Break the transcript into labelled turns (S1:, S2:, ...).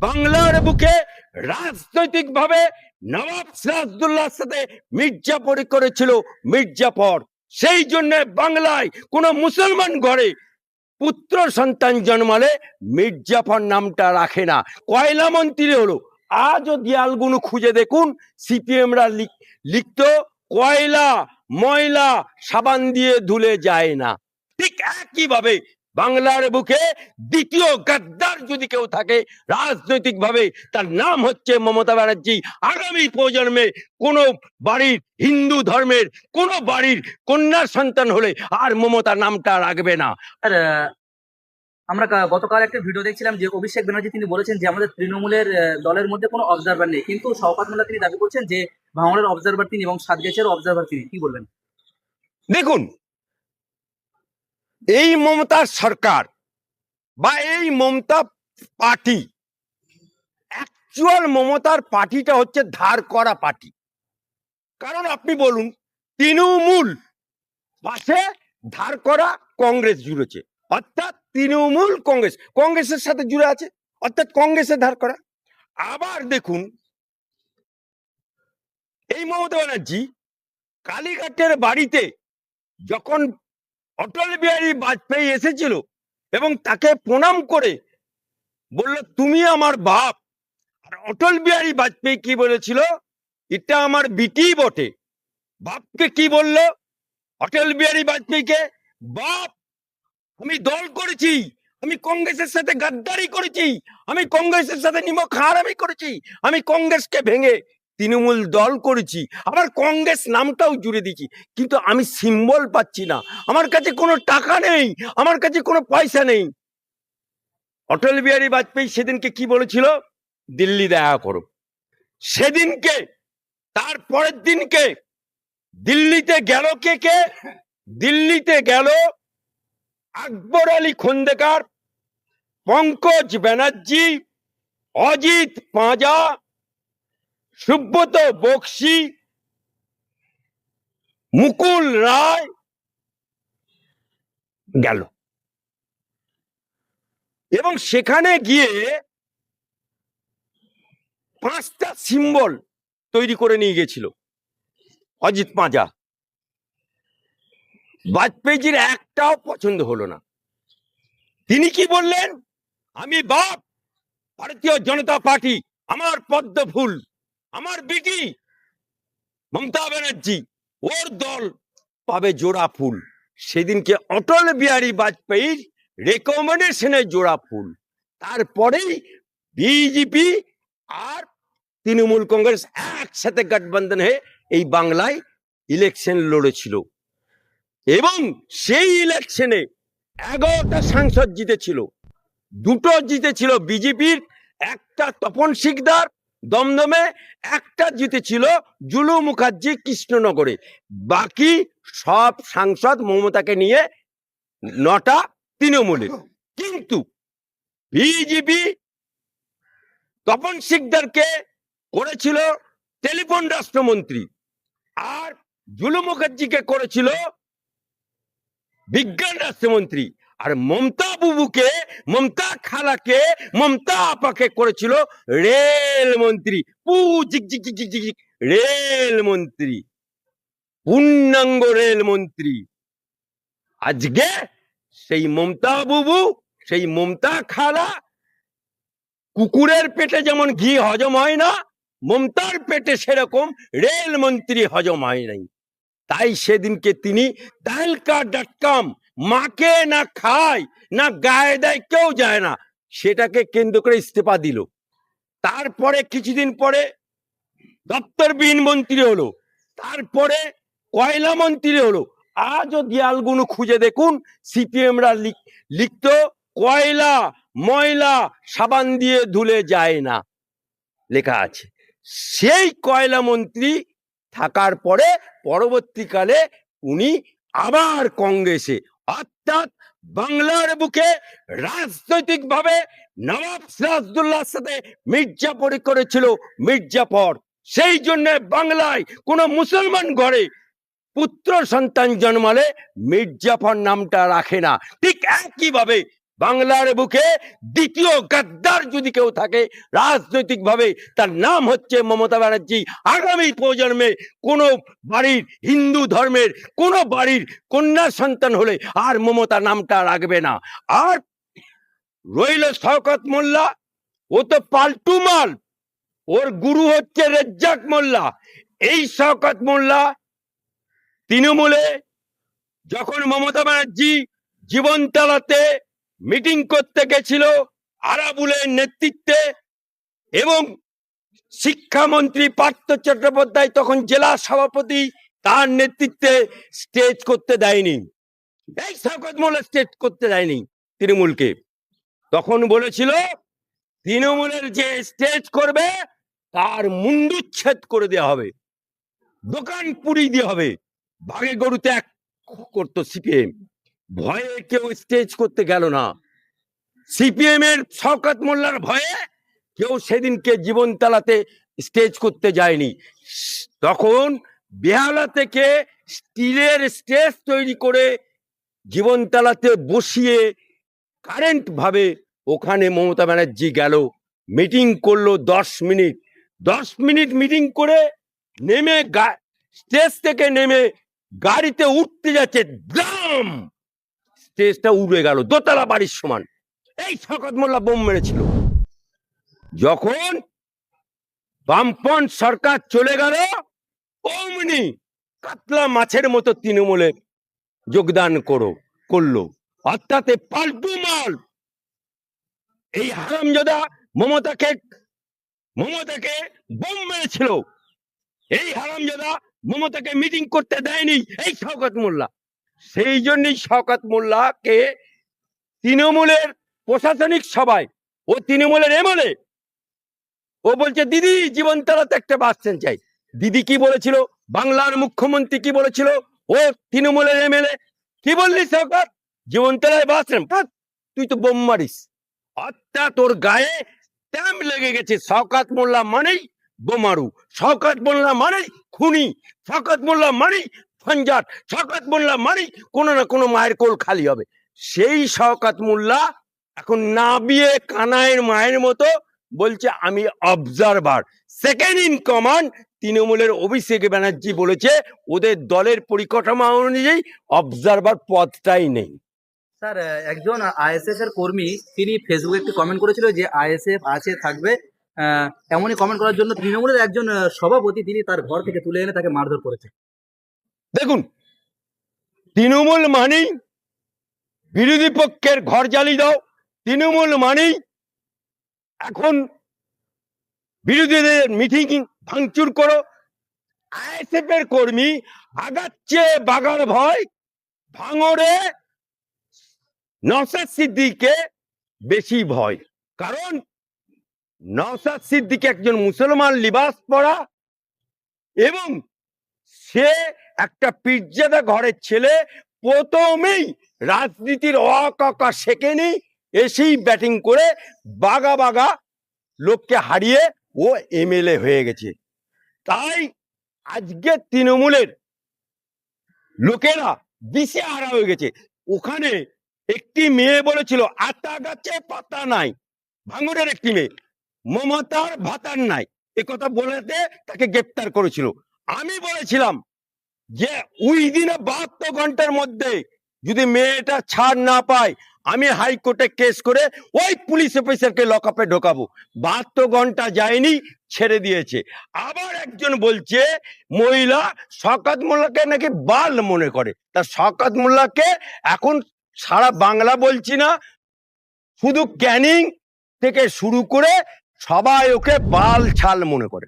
S1: বাংলার বুকে রাজনৈতিক ভাবে নবাব সিরাজউদ্দৌলার সাথে মির্জাফরি করেছিল মির্জাফর। সেই জন্য বাংলায় কোন মুসলমান ঘরে পুত্র সন্তান জন্মালে মির্জাফর নামটা রাখে না। কয়লা মন্ত্রী হলো, আজও দেয়ালগুলো খুঁজে দেখুন, সিপিএমরা লিখতো কয়লা ময়লা সাবান দিয়ে ধুলে যায় না। ঠিক একইভাবে বাংলার বুকে দ্বিতীয় গাদ্দার যদি কেউ থাকে রাজনৈতিক ভাবে, তার নাম হচ্ছে মমতা ব্যানার্জি। আগামী প্রজন্মে কোন বাড়ির হিন্দু ধর্মের কোন বাড়ির কন্যার সন্তান হলে আর মমতা নামটা রাখবে না।
S2: আর আমরা গতকাল একটা ভিডিও দেখছিলাম যে অভিষেক ব্যানার্জি তিনি বলেছেন যে আমাদের তৃণমূলের দলের মধ্যে কোনো অবজারভার নেই, কিন্তু শওকত মোল্লা তিনি দাবি করছেন যে ভাঙড়ের অবজারভার তিনি এবং সাতগাছিয়ার অবজারভার তিনি। কি বলবেন?
S1: দেখুন, এই মমতার সরকার বা এই মমতা পার্টি, অ্যাকচুয়াল মমতার পার্টিটা হচ্ছে ধার করা পার্টি। কারণ আপনি বলুন, তৃণমূল পাশে ধার করা কংগ্রেস জুড়েছে, অর্থাৎ তৃণমূল কংগ্রেসের সাথে জুড়ে আছে, অর্থাৎ কংগ্রেসের ধার করা। আবার দেখুন, এই মমতা ব্যানার্জি কালীঘাটের বাড়িতে যখন অটল বিহারী বাজপেয়ী এসেছিল এবং তাকে প্রণাম করে বলল তুমি আমার বাপ, আর অটল বিহারী বাজপেয়ী কি বলেছিল, এটা আমার বিটি বটে। বাপকে কি বলল অটল বিহারী বাজপেয়ীকে, বাপ আমি দল করেছি, আমি কংগ্রেসের সাথে গাদ্দারি করেছি, আমি কংগ্রেসের সাথে নিমক হারামি করেছি, আমি কংগ্রেসকে ভেঙে তৃণমূল দল করেছি, আবার কংগ্রেস নামটাও জুড়ে দিয়েছি, কিন্তু আমি সিম্বল পাচ্ছি না, আমার কাছে কোনো টাকা নেই, আমার কাছে কোনো পয়সা নেই। অটল বিহারী বাজপেয়ী সেদিনকে কি বলেছিল, দিল্লি দেখা করো। সেদিনকে তার পরের দিনকে দিল্লিতে গেল কে? দিল্লিতে গেল আকবর আলী খন্দকার, পঙ্কজ ব্যানার্জি, অজিত পাঁজা, সুব্রত বক্সি, মুকুল রায় গেল এবং সেখানে গিয়ে 5টা সিম্বল তৈরি করে নিয়ে গেছিল অজিত পাঁজা। বাজপেয়ীজির একটাও পছন্দ হলো না। তিনি কি বললেন, আমি বাপ, ভারতীয় জনতা পার্টি আমার পদ্ম ফুল, আমার বিটি মমতা ব্যানার্জি, ওর দল পাবে জোড়া ফুল। সেদিনকে অটল বিহারী বাজপেয়ীর রেকমেন্ডেশনে জোড়া ফুল। তারপরেই বিজেপি আর তৃণমূল কংগ্রেস একসাথে গঠবন্ধন হয়ে এই বাংলায় ইলেকশন লড়েছিল এবং সেই ইলেকশনে 11টা সাংসদ জিতেছিল, 2টো জিতেছিল বিজেপির, একটা তপন শিকদার দমদমে, একটা জিতেছিল জুলু মুখার্জি কৃষ্ণনগরে। বাকি সব সাংসদ মমতাকে নিয়ে 9টা তৃণমূলের। কিন্তু বিজেপি তপন শিকদারকে করেছিল টেলিফোন রাষ্ট্রমন্ত্রী আর জুলু মুখার্জিকে করেছিল বিজ্ঞান রাষ্ট্রমন্ত্রী, আর মমতা বুবুকে, মমতা খালাকে, মমতা আপাকে করেছিল রেল মন্ত্রী। রেল মন্ত্রী, পূর্ণাঙ্গ রেল মন্ত্রী। আজকে সেই মমতা বুবু, সেই মমতা খালা, কুকুরের পেটে যেমন ঘি হজম হয় না, মমতার পেটে সেরকম রেল মন্ত্রী হজম হয় নাই। তাই সেদিনকে তিনি তাহলকা.com, মাকে না খায় না গায়ে দেয়, কেউ যায় না, সেটাকে কেন্দ্র করে ইস্তফা দিল। তারপরে কিছুদিন পরে দপ্তরবিহীন মন্ত্রী হলো, তারপরে কয়লা মন্ত্রী হলো। আজও দেয়ালগুলো খুঁজে দেখুন, সিপিএমরা লিখতো কয়লা ময়লা সাবান দিয়ে ধুলে যায় না, লেখা আছে। সেই কয়লা মন্ত্রী থাকার পরে পরবর্তীকালে উনি আবার কংগ্রেসে, অর্থাৎ বাংলার বুকে রাজনৈতিক ভাবে নবাব সিরাজউদ্দৌলার সাথে মির্জাফরি করেছিল মির্জাফর। সেই জন্য বাংলায় কোন মুসলমান ঘরে পুত্র সন্তান জন্মালে মির্জাফর নামটা রাখে না। ঠিক একইভাবে বাংলার বুকে দ্বিতীয় গাদ্দার যদি কেউ থাকে রাজনৈতিক ভাবে, তার নাম হচ্ছে মমতা ব্যানার্জি। আগামী প্রজন্মে কোনো বাড়ির হিন্দু ধর্মের কোনো বাড়ির কন্যা সন্তান হলে আর মমতা নামটা রাখবে না। আর রইল শওকত মোল্লা, ও তো পাল্টু মাল, ওর গুরু হচ্ছে রেজ্জাক মোল্লা। এই শওকত মোল্লা তৃণমূলে যখন মমতা ব্যানার্জি জীবনতলাতে মিটিং করতে গেছিল আরাবুলের নেতৃত্বে, এবং শিক্ষামন্ত্রী পার্থ চট্টোপাধ্যায় তখন জেলা সভাপতি, তার নেতৃত্বে স্টেজ করতে দেয়নি। এই শওকত মোল্লা স্টেজ করতে দেয়নি তৃণমূলকে। তখন বলেছিল তৃণমূলের যে স্টেজ করবে তার মুন্ডুচ্ছেদ করে দেওয়া হবে, দোকান পুড়িয়ে দেওয়া হবে। ভাগে গরুতে এক করতো সিপিএম, ভয়ে কেউ স্টেজ করতে গেল না। সিপিএম এর শওকত মোল্লার ভয়ে কেউ সেদিনকে জীবনতলাতে স্টেজ করতে যায়নি। তখন বেহালা থেকে স্টিলের স্টেজ তৈরি করে জীবনতলাতে বসিয়ে কারেন্ট ভাবে ওখানে মমতা ব্যানার্জি গেল, মিটিং করলো 10 মিনিট। 10 মিনিট মিটিং করে নেমে স্টেজ থেকে নেমে গাড়িতে উঠতে যাচ্ছে, দাম স্টেজটা উড়ে গেল, দোতলা বাড়ির সমান। এই শওকত মোল্লা বোম মেরেছিল। যখন বামপন্থ সরকার চলে গেল, অমনি কাতলা মাছের মতো তৃণমূলে যোগদান করলো। অর্থাৎ পাল্টু মাল। এই হারামজাদা মমতাকে বোম মেরেছিল। এই হারামজাদা মমতাকে মিটিং করতে দেয়নি এই শওকত মোল্লা। সেই জন্যই শওকত মোল্লাকে তৃণমূলের প্রশাসনিক সভায়, ও তৃণমূলের এমএলএ, ও বলছে দিদি জীবনতলাতে একটা বাস স্ট্যান্ড চাই। দিদি কি বলেছিল? বাংলার মুখ্যমন্ত্রী কি বলেছিল? ও তৃণমূলের এমএলএ কি বললি শওকত? জীবনতলায় bus stand? তুই তো বোম মারিস। অর্থাৎ তোর গায়ে স্ট্যাম্প লেগে গেছে। শওকত মোল্লা মানেই বোমারু, শওকত মোল্লা মানেই খুনি, শওকত মোল্লা মানেই ফঞ্জাট, শওকত মোল্লা মানেই কোনো না কোনো মায়ের কোল খালি হবে। সেই শওকত মোল্লা এখন না বিয়ে কানাইয়ের মায়ের মতো বলছে আমি অবজারভার। সেকেন্ড ইন কমান্ড তৃণমূলের অভিষেক ব্যানার্জি বলেছে ওদের দলের পরিকাঠামো অনুযায়ী অবজারভার পদটাই নেই।
S2: স্যার, একজন আইএসএফ এর কর্মী তিনি ফেসবুকে একটি কমেন্ট করেছিল যে আইএসএফ আছে থাকবে, এমনই কমেন্ট করার জন্য তৃণমূলের একজন সভাপতি তিনি তার ঘর থেকে তুলে এনে তাকে মারধর করেছে।
S1: দেখুন, তৃণমূল মানেই বিরোধী পক্ষের ঘর জ্বালিয়ে দাও, তৃণমূল মানেই এখন বিরোধীদের মিটিং ভাঙচুর করো। আইএসএফ এর কর্মী আগাচ্ছে বাগার ভয়, ভাঙড়ে নওশাদ সিদ্দিকীকে বেশি ভয়। কারণ নওশাদ সিদ্দিক একজন মুসলমান লিবাস পরা, এবং সে একটা পীরজাদা ঘরের ছেলে। প্রথমেই রাজনীতির অকাকা শেখেনি, এসেই ব্যাটিং করে বাগা বাগা লোককে হারিয়ে ও এমএলএ হয়ে গেছে। তাই আজকে তৃণমূলের লোকেরা দিশেহারা হয়ে গেছে। ওখানে একটি মেয়ে বলেছিল আতা গাছে পাতা নাই, ভাঙড়ের একটি মেয়ে, মমতার ভাতার নাই, একথা বলেতে তাকে গ্রেপ্তার করেছিল। আমি বলেছিলাম যে উইদিন 72 ঘন্টার মধ্যে যদি মেয়েটা ছাড় না পায়, আমি হাইকোর্টে কেস করে ওই পুলিশ অফিসারকে লকআপে ঢোকাবো। 72 ঘন্টা যায়নি, ছেড়ে দিয়েছে। আবার একজন বলছে মহিলা শওকত মোল্লাকে নাকি বাল মনে করে। তা শওকত মোল্লাকে এখন সারা বাংলা বলছি না, শুধু ক্যানিং থেকে শুরু করে সবাই ওকে বাল ছাল মনে করে।